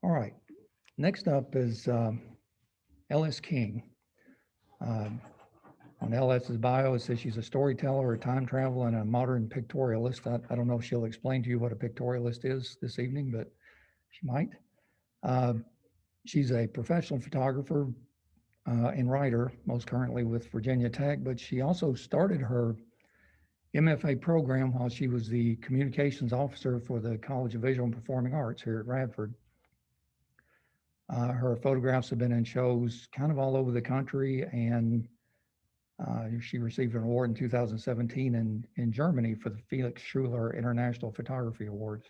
All right. Next up is L.S. King. On L.S.'s bio, it says she's a storyteller, a time traveler, and a modern pictorialist. I don't know if she'll explain to you what a pictorialist is this evening, but she might. She's a professional photographer and writer, most currently with Virginia Tech, but she also started her MFA program while she was the communications officer for the College of Visual and Performing Arts here at Radford. Her photographs have been in shows kind of all over the country, and she received an award in 2017 in Germany for the Felix Schuler International Photography Awards.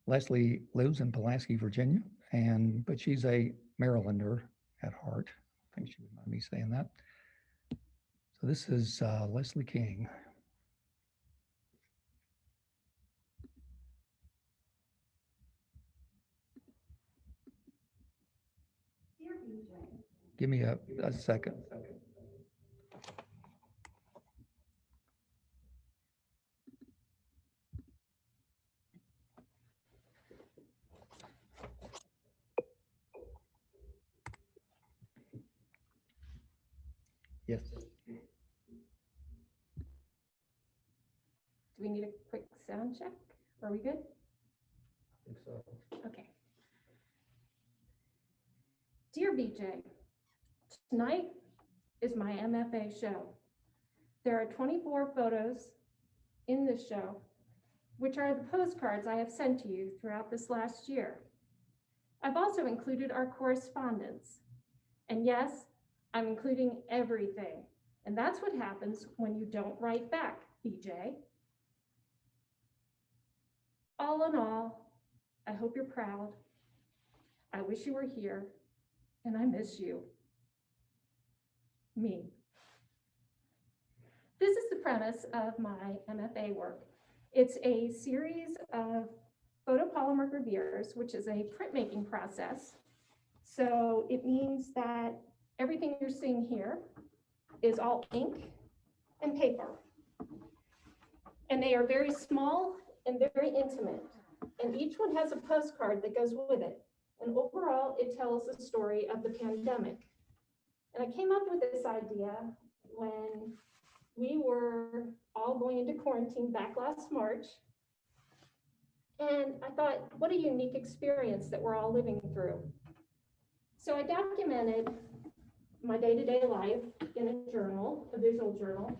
Leslie lives in Pulaski, Virginia, but she's a Marylander at heart. I think she would mind me saying that. So this is Leslie King. Dear BJ. Give me a second. Yes. Do we need a quick sound check? Are we good? I think so. Okay. Dear BJ, tonight is my MFA show. There are 24 photos in this show, which are the postcards I have sent to you throughout this last year. I've also included our correspondence. And yes, I'm including everything. And that's what happens when you don't write back, BJ. All in all, I hope you're proud. I wish you were here, and I miss you. Me. This is the premise of my MFA work. It's a series of photopolymer gravures, which is a printmaking process. So it means that everything you're seeing here is all ink and paper. And they are very small and very intimate. And each one has a postcard that goes with it. And overall, it tells the story of the pandemic. And I came up with this idea when we were all going into quarantine back last March. And I thought, what a unique experience that we're all living through. So I documented my day-to-day life in a journal, a visual journal.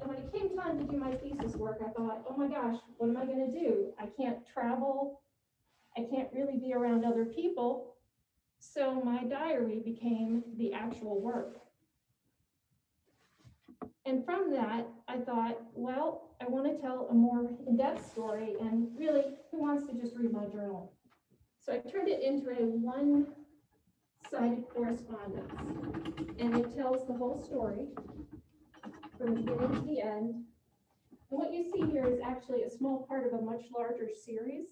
And when it came time to do my thesis work, I thought, oh my gosh, what am I going to do? I can't travel. I can't really be around other people. So my diary became the actual work. And from that, I thought, well, I want to tell a more in-depth story, and really, who wants to just read my journal? So I turned it into a one-sided correspondence, and it tells the whole story from the beginning to the end. And what you see here is actually a small part of a much larger series.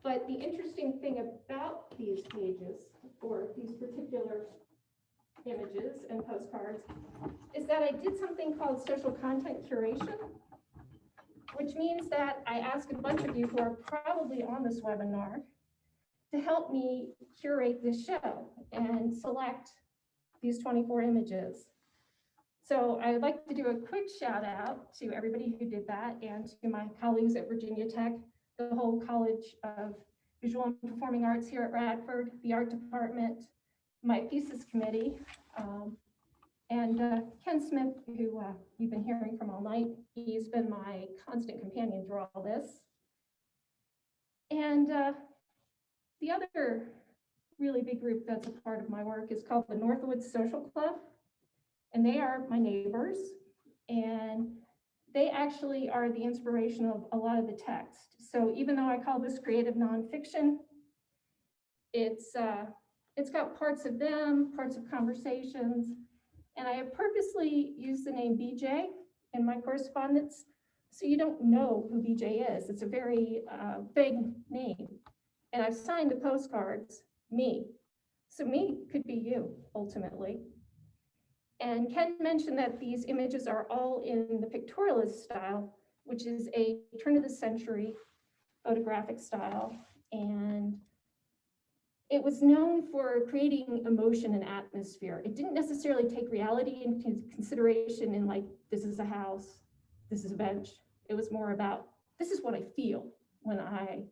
But the interesting thing about these pages, or these particular images and postcards, is that I did something called social content curation, which means that I asked a bunch of you who are probably on this webinar to help me curate this show and select these 24 images. So I would like to do a quick shout out to everybody who did that, and to my colleagues at Virginia Tech, the whole College of Visual and Performing Arts here at Radford, the art department, my thesis committee, and Ken Smith, who you've been hearing from all night. He's been my constant companion through all this. And the other really big group that's a part of my work is called the Northwood Social Club. And they are my neighbors. And they actually are the inspiration of a lot of the text. So even though I call this creative nonfiction, it's got parts of them, parts of conversations, and I have purposely used the name BJ in my correspondence, so you don't know who BJ is. It's a very vague name, and I've signed the postcards, me. So me could be you, ultimately. And Ken mentioned that these images are all in the pictorialist style, which is a turn of the century photographic style, and it was known for creating emotion and atmosphere. It didn't necessarily take reality into consideration in like, this is a house, this is a bench. It was more about, this is what I feel when I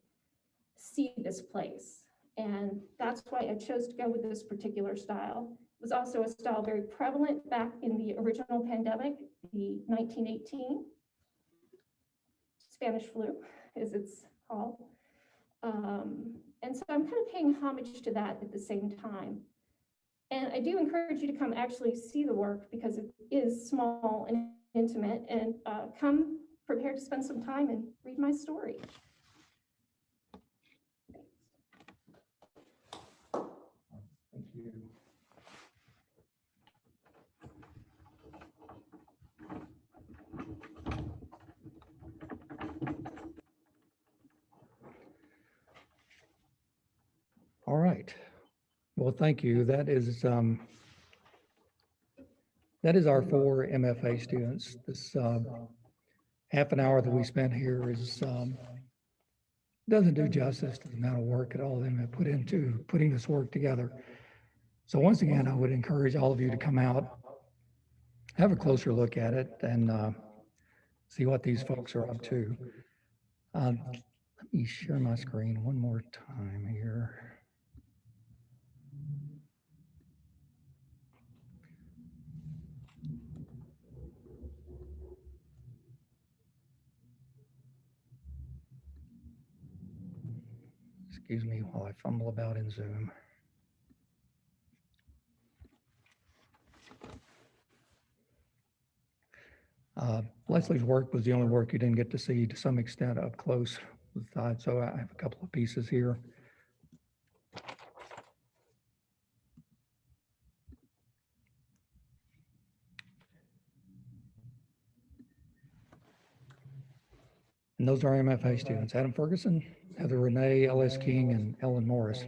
see this place. And that's why I chose to go with this particular style. It was also a style very prevalent back in the original pandemic, the 1918 Spanish flu, as it's called. And so I'm kind of paying homage to that at the same time. And I do encourage you to come actually see the work because it is small and intimate, and come prepared to spend some time and read my story. Thank you. All right. Well, thank you. That is our 4 MFA students. This half an hour that we spent here is doesn't do justice to the amount of work that all of them have put into putting this work together. So once again, I would encourage all of you to come out, have a closer look at it, and see what these folks are up to. Let me share my screen one more time here. Excuse me while I fumble about in Zoom. Leslie's work was the only work you didn't get to see to some extent up close. So I have a couple of pieces here. And those are MFA students: Adam Ferguson, Heather Renee, L.S. King, and Ellen Morris.